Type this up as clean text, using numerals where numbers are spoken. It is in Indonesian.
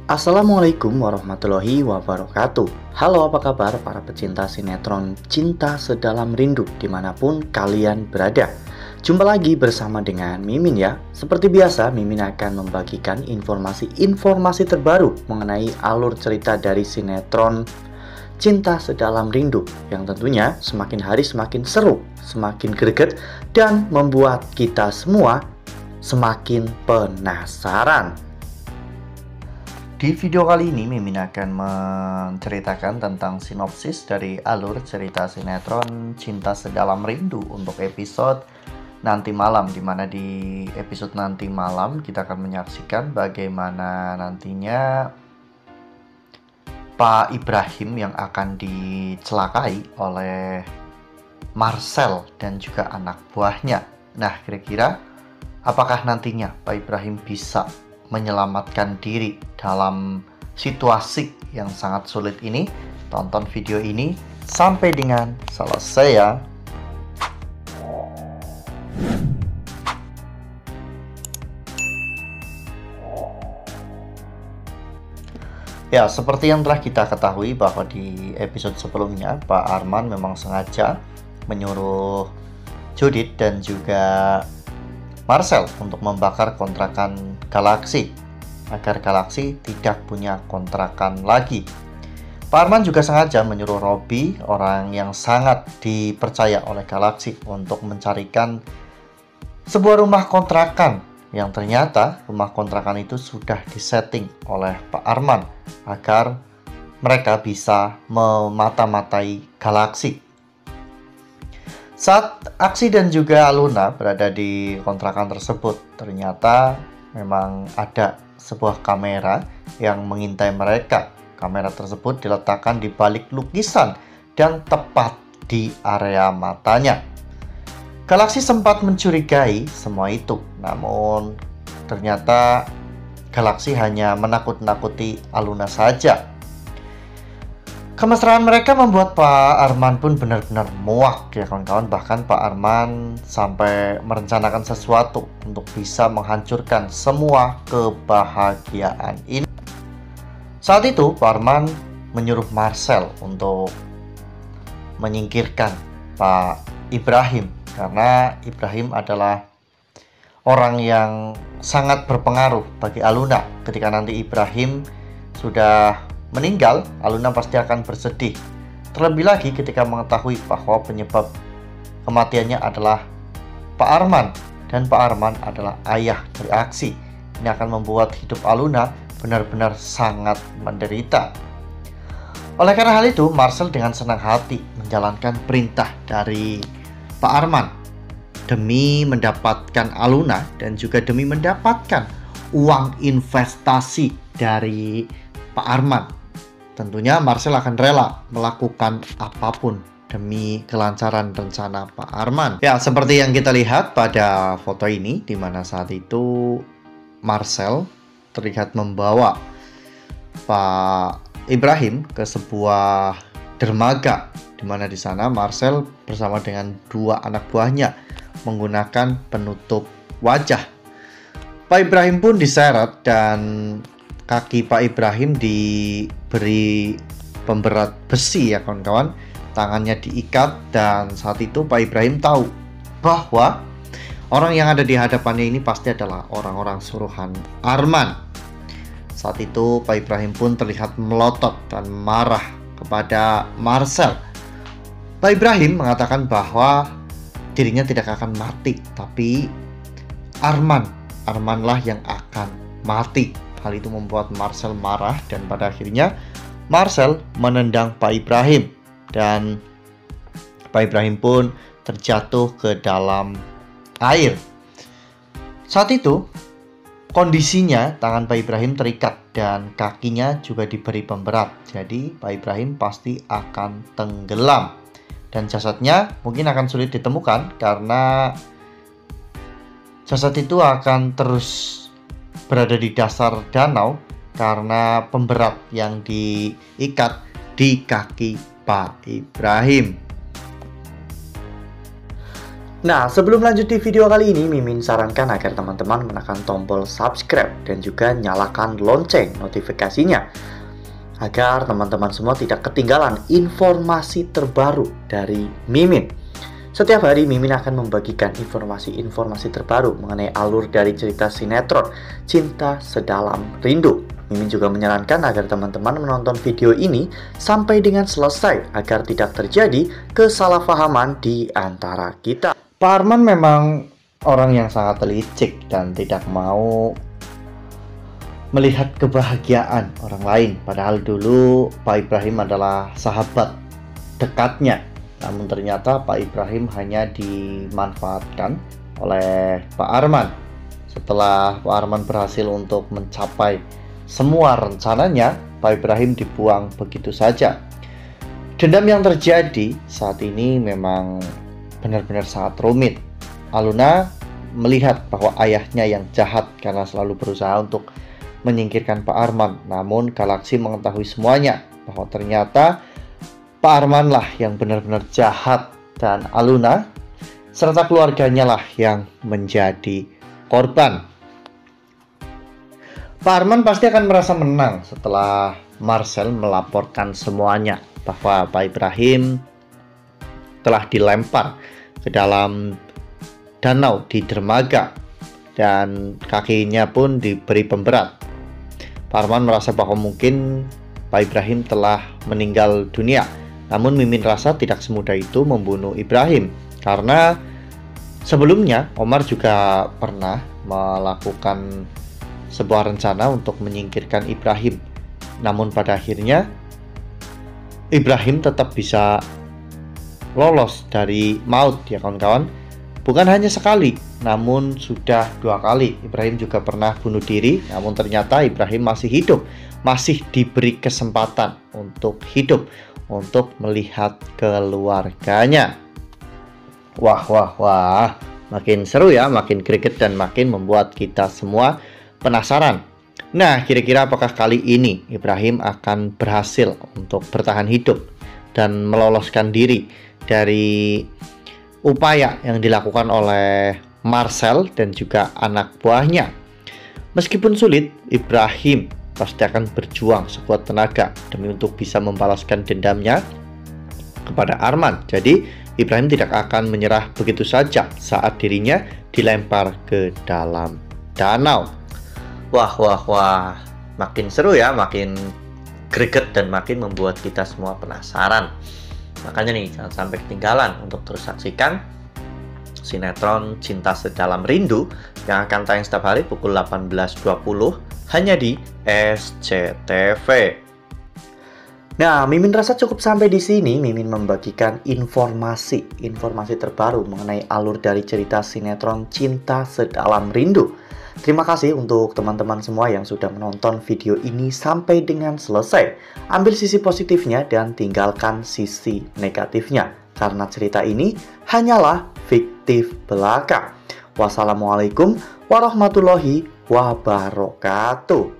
Assalamualaikum warahmatullahi wabarakatuh. Halo, apa kabar para pecinta sinetron Cinta Sedalam Rindu dimanapun kalian berada. Jumpa lagi bersama dengan Mimin ya. Seperti biasa, Mimin akan membagikan informasi terbaru mengenai alur cerita dari sinetron Cinta Sedalam Rindu yang tentunya semakin hari semakin seru, semakin greget, dan membuat kita semua semakin penasaran. Di video kali ini Mimin akan menceritakan tentang sinopsis dari alur cerita sinetron Cinta Sedalam Rindu untuk episode nanti malam, dimana di episode nanti malam kita akan menyaksikan bagaimana nantinya Pak Ibrahim yang akan dicelakai oleh Marcel dan juga anak buahnya. Nah, kira-kira apakah nantinya Pak Ibrahim bisa menyelamatkan diri dalam situasi yang sangat sulit ini? Tonton video ini sampai dengan selesai ya. Ya, seperti yang telah kita ketahui bahwa di episode sebelumnya Pak Arman memang sengaja menyuruh Judit dan juga Marcel untuk membakar kontrakan Galaxy agar Galaxy tidak punya kontrakan lagi. Pak Arman juga sengaja menyuruh Robby, orang yang sangat dipercaya oleh Galaxy, untuk mencarikan sebuah rumah kontrakan yang ternyata rumah kontrakan itu sudah disetting oleh Pak Arman agar mereka bisa memata-matai Galaxy. Saat aksi dan juga Luna berada di kontrakan tersebut, ternyata memang ada sebuah kamera yang mengintai mereka. Kamera tersebut diletakkan di balik lukisan dan tepat di area matanya. Galaxy sempat mencurigai semua itu, namun ternyata Galaxy hanya menakut-nakuti Aluna saja. Kemesraan mereka membuat Pak Arman pun benar-benar muak ya kawan-kawan. Bahkan Pak Arman sampai merencanakan sesuatu untuk bisa menghancurkan semua kebahagiaan ini. Saat itu Pak Arman menyuruh Marcel untuk menyingkirkan Pak Ibrahim, karena Ibrahim adalah orang yang sangat berpengaruh bagi Aluna. Ketika nanti Ibrahim sudah meninggal, Aluna pasti akan bersedih. Terlebih lagi ketika mengetahui bahwa penyebab kematiannya adalah Pak Arman, dan Pak Arman adalah ayah dari Aksi. Ini akan membuat hidup Aluna benar-benar sangat menderita. Oleh karena hal itu, Marcel dengan senang hati menjalankan perintah dari Pak Arman demi mendapatkan Aluna dan juga demi mendapatkan uang investasi dari Pak Arman. Tentunya Marcel akan rela melakukan apapun demi kelancaran rencana Pak Arman. Ya, seperti yang kita lihat pada foto ini, di mana saat itu Marcel terlihat membawa Pak Ibrahim ke sebuah dermaga, di mana di sana Marcel bersama dengan dua anak buahnya menggunakan penutup wajah. Pak Ibrahim pun diseret dan kaki Pak Ibrahim diberi pemberat besi ya kawan-kawan. Tangannya diikat, dan saat itu Pak Ibrahim tahu bahwa orang yang ada di hadapannya ini pasti adalah orang-orang suruhan Arman. Saat itu Pak Ibrahim pun terlihat melotot dan marah kepada Marcel. Pak Ibrahim mengatakan bahwa dirinya tidak akan mati, tapi Armanlah yang akan mati. Hal itu membuat Marcel marah, dan pada akhirnya Marcel menendang Pak Ibrahim, dan Pak Ibrahim pun terjatuh ke dalam air. Saat itu kondisinya tangan Pak Ibrahim terikat dan kakinya juga diberi pemberat. Jadi Pak Ibrahim pasti akan tenggelam, dan jasadnya mungkin akan sulit ditemukan karena jasad itu akan terus berada di dasar danau karena pemberat yang diikat di kaki Pak Ibrahim. Nah, sebelum lanjut di video kali ini, Mimin sarankan agar teman-teman menekan tombol subscribe dan juga nyalakan lonceng notifikasinya agar teman-teman semua tidak ketinggalan informasi terbaru dari Mimin. Setiap hari Mimin akan membagikan informasi-informasi terbaru mengenai alur dari cerita sinetron Cinta Sedalam Rindu. Mimin juga menyarankan agar teman-teman menonton video ini sampai dengan selesai agar tidak terjadi kesalahpahaman di antara kita. Pak Arman memang orang yang sangat licik dan tidak mau melihat kebahagiaan orang lain. Padahal dulu Pak Ibrahim adalah sahabat dekatnya. Namun ternyata Pak Ibrahim hanya dimanfaatkan oleh Pak Arman. Setelah Pak Arman berhasil untuk mencapai semua rencananya, Pak Ibrahim dibuang begitu saja. Dendam yang terjadi saat ini memang benar-benar sangat rumit. Aluna melihat bahwa ayahnya yang jahat karena selalu berusaha untuk menyingkirkan Pak Arman. Namun Galaksi mengetahui semuanya, bahwa ternyata Pak Arman lah yang benar-benar jahat dan Aluna serta keluarganya lah yang menjadi korban. Pak Arman pasti akan merasa menang setelah Marcel melaporkan semuanya bahwa Pak Ibrahim telah dilempar ke dalam danau di dermaga dan kakinya pun diberi pemberat. Pak Arman merasa bahwa mungkin Pak Ibrahim telah meninggal dunia. Namun Mimin rasa tidak semudah itu membunuh Ibrahim, karena sebelumnya Omar juga pernah melakukan sebuah rencana untuk menyingkirkan Ibrahim. Namun pada akhirnya Ibrahim tetap bisa lolos dari maut ya kawan-kawan. Bukan hanya sekali, namun sudah 2 kali. Ibrahim juga pernah bunuh diri, namun ternyata Ibrahim masih hidup, masih diberi kesempatan untuk hidup, untuk melihat keluarganya. Wah, makin seru ya, makin greget dan makin membuat kita semua penasaran. Nah, kira-kira apakah kali ini Ibrahim akan berhasil untuk bertahan hidup dan meloloskan diri dari upaya yang dilakukan oleh Marcel dan juga anak buahnya? Meskipun sulit, Ibrahim pasti akan berjuang sekuat tenaga demi untuk bisa membalaskan dendamnya kepada Arman. Jadi Ibrahim tidak akan menyerah begitu saja saat dirinya dilempar ke dalam danau. Wah, makin seru ya, makin greget dan makin membuat kita semua penasaran. Makanya nih, jangan sampai ketinggalan untuk terus saksikan sinetron Cinta Sedalam Rindu yang akan tayang setiap hari pukul 18.20 hanya di SCTV. Nah, Mimin rasa cukup sampai di sini. Mimin membagikan informasi terbaru mengenai alur dari cerita sinetron Cinta Sedalam Rindu. Terima kasih untuk teman-teman semua yang sudah menonton video ini sampai dengan selesai. Ambil sisi positifnya dan tinggalkan sisi negatifnya, karena cerita ini hanyalah fiktif belaka. Wassalamualaikum warahmatullahi wabarakatuh.